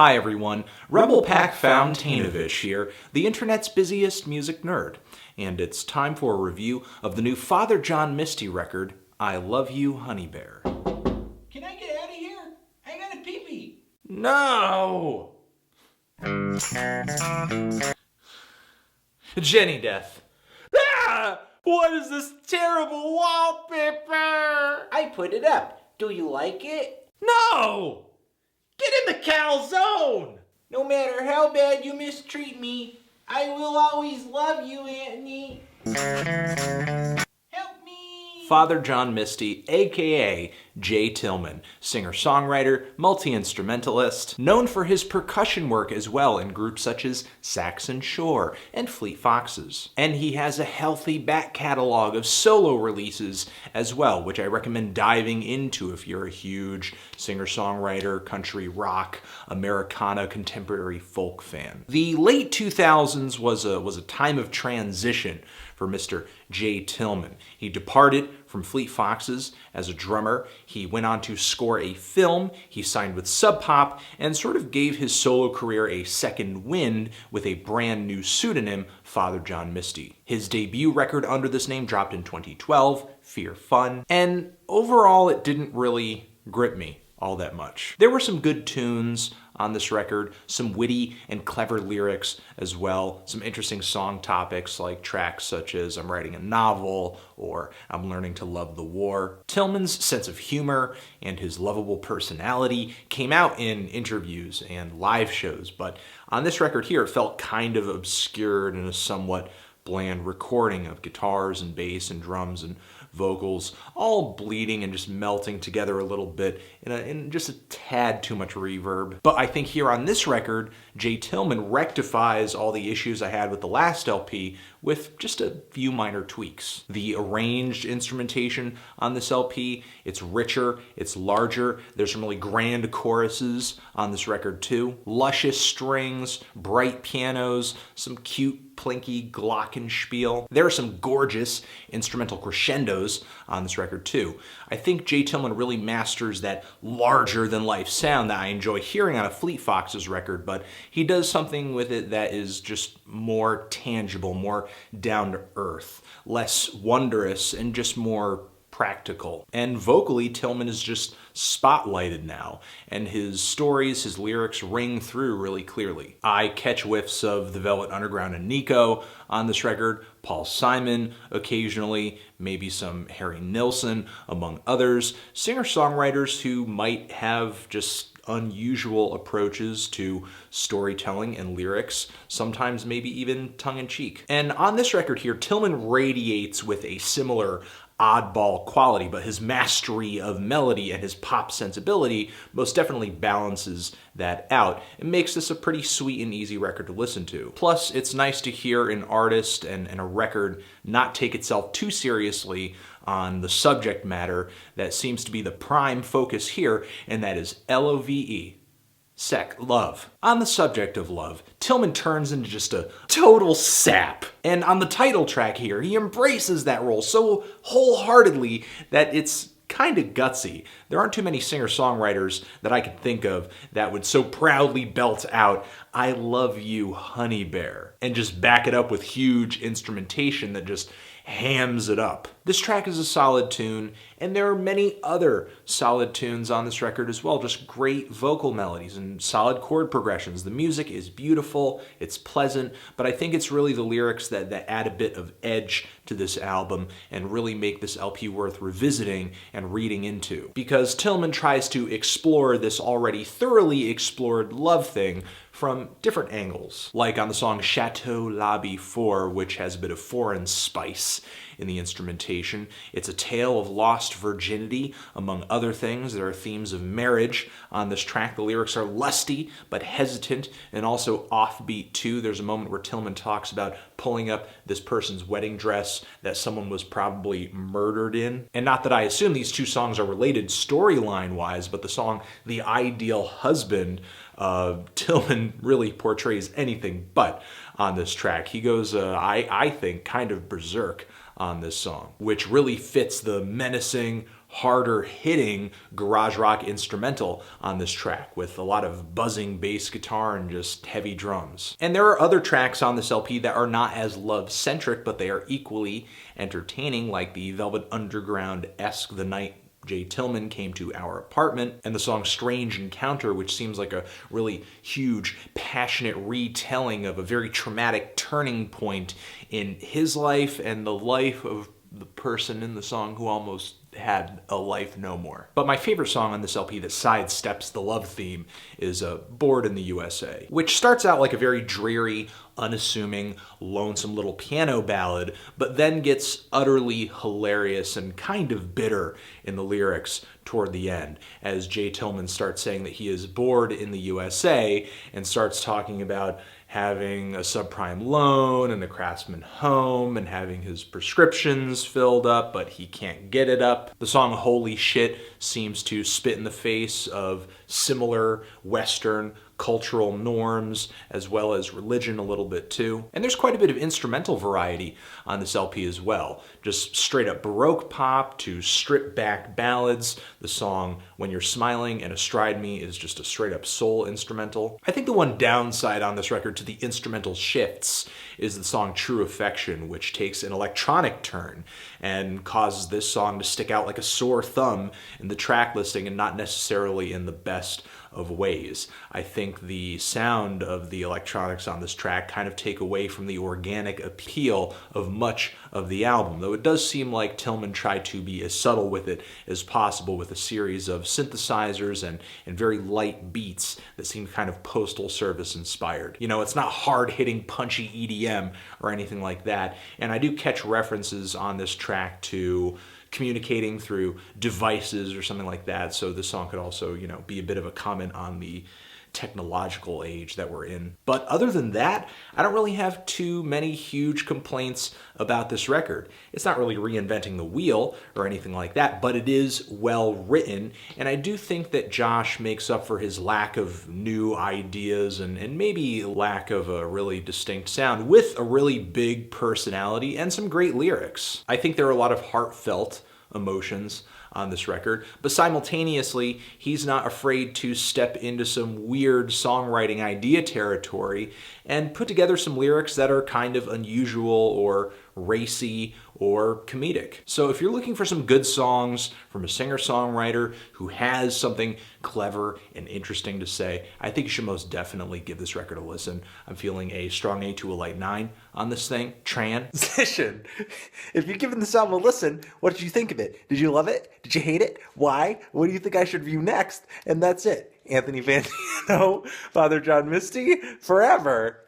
Hi everyone, Rebel Pack Fountainovish here, the internet's busiest music nerd, and it's time for a review of the new Father John Misty record, I Love You, Honeybear. Can I get out of here? I got a pee-pee. No! Jenny Death. Ah! What is this terrible wallpaper? I put it up. Do you like it? No! Get in the calzone! No matter how bad you mistreat me, I will always love you, Anthony. Help me! Father John Misty, aka Tillman, singer-songwriter, multi-instrumentalist, known for his percussion work as well in groups such as Saxon Shore and Fleet Foxes. And he has a healthy back catalog of solo releases as well, which I recommend diving into if you're a huge singer-songwriter, country rock, Americana, contemporary folk fan. The late 2000s was a time of transition for Mr. Tillman. He departed from Fleet Foxes as a drummer. He went on to score a film, he signed with Sub Pop, and sort of gave his solo career a second wind with a brand new pseudonym, Father John Misty. His debut record under this name dropped in 2012, Fear Fun, and overall it didn't really grip me all that much. There were some good tunes on this record, some witty and clever lyrics as well, some interesting song topics like tracks such as I'm Writing a Novel or I'm Learning to Love the War. Tillman's sense of humor and his lovable personality came out in interviews and live shows, but on this record here it felt kind of obscured in a somewhat bland recording of guitars and bass and drums and vocals all bleeding and just melting together a little bit in just a tad too much reverb. But I think here on this record, Tillman rectifies all the issues I had with the last LP with just a few minor tweaks. The arranged instrumentation on this LP, it's richer, it's larger, there's some really grand choruses on this record too. Luscious strings, bright pianos, some cute plinky glockenspiel. There are some gorgeous instrumental crescendos on this record too. I think Tillman really masters that larger-than-life sound that I enjoy hearing on a Fleet Foxes record, but he does something with it that is just more tangible, more down-to-earth, less wondrous, and just more practical. And vocally, Tillman is just spotlighted now, and his stories, his lyrics ring through really clearly. I catch whiffs of the Velvet Underground and Nico on this record, Paul Simon occasionally, maybe some Harry Nilsson, among others, singer-songwriters who might have just unusual approaches to storytelling and lyrics, sometimes maybe even tongue-in-cheek. And on this record here, Tillman radiates with a similar oddball quality, but his mastery of melody and his pop sensibility most definitely balances that out. It makes this a pretty sweet and easy record to listen to. Plus, it's nice to hear an artist and a record not take itself too seriously on the subject matter that seems to be the prime focus here, and that is L-O-V-E. Love. On the subject of love, Tillman turns into just a total sap. And on the title track here, he embraces that role so wholeheartedly that it's kind of gutsy. There aren't too many singer-songwriters that I can think of that would so proudly belt out, I love you, Honeybear, and just back it up with huge instrumentation that just hams it up. This track is a solid tune, and there are many other solid tunes on this record as well, just great vocal melodies and solid chord progressions. The music is beautiful, it's pleasant, but I think it's really the lyrics that add a bit of edge to this album and really make this LP worth revisiting and reading into. Because Tillman tries to explore this already thoroughly explored love thing from different angles, like on the song Chateau Lobby 4, which has a bit of foreign spice in the instrumentation. It's a tale of lost virginity, among other things. There are themes of marriage on this track. The lyrics are lusty, but hesitant, and also offbeat too. There's a moment where Tillman talks about pulling up this person's wedding dress that someone was probably murdered in. And not that I assume these two songs are related storyline-wise, but the song The Ideal Husband, Tillman really portrays anything but on this track. He goes, I think, kind of berserk on this song, which really fits the menacing, harder hitting garage rock instrumental on this track with a lot of buzzing bass guitar and just heavy drums. And there are other tracks on this LP that are not as love-centric, but they are equally entertaining, like the Velvet Underground-esque The Night J. Tillman Came to Our Apartment, and the song Strange Encounter, which seems like a really huge, passionate retelling of a very traumatic turning point in his life and the life of the person in the song who almost had a life no more. But my favorite song on this LP that sidesteps the love theme is Bored in the USA, which starts out like a very dreary, unassuming, lonesome little piano ballad, but then gets utterly hilarious and kind of bitter in the lyrics toward the end, as J. Tillman starts saying that he is bored in the USA and starts talking about having a subprime loan and a craftsman home and having his prescriptions filled up, but he can't get it up. The song Holy Shit seems to spit in the face of similar Western cultural norms as well as religion a little bit too. And there's quite a bit of instrumental variety on this LP as well. Just straight up Baroque pop to stripped back ballads. The song When You're Smiling and Astride Me is just a straight up soul instrumental. I think the one downside on this record to the instrumental shifts is the song True Affection, which takes an electronic turn and causes this song to stick out like a sore thumb in the track listing and not necessarily in the best of ways. I think the sound of the electronics on this track kind of take away from the organic appeal of much of the album, though it does seem like Tillman tried to be as subtle with it as possible with a series of synthesizers and very light beats that seem kind of Postal Service inspired. You know, it's not hard-hitting, punchy EDM or anything like that, and I do catch references on this track to communicating through devices or something like that, so the song could also, you know, be a bit of a comment on the technological age that we're in. But other than that, I don't really have too many huge complaints about this record. It's not really reinventing the wheel or anything like that, but it is well written, and I do think that Josh makes up for his lack of new ideas and maybe lack of a really distinct sound with a really big personality and some great lyrics. I think there are a lot of heartfelt emotions on this record, but simultaneously, he's not afraid to step into some weird songwriting idea territory and put together some lyrics that are kind of unusual or racy or comedic. So if you're looking for some good songs from a singer-songwriter who has something clever and interesting to say, I think you should most definitely give this record a listen. I'm feeling a strong 8 to a light 9 on this thing. Transition. If you've given this album a listen, what did you think of it? Did you love it? Did you hate it? Why? What do you think I should review next? And that's it. Anthony Fantino, Father John Misty, forever.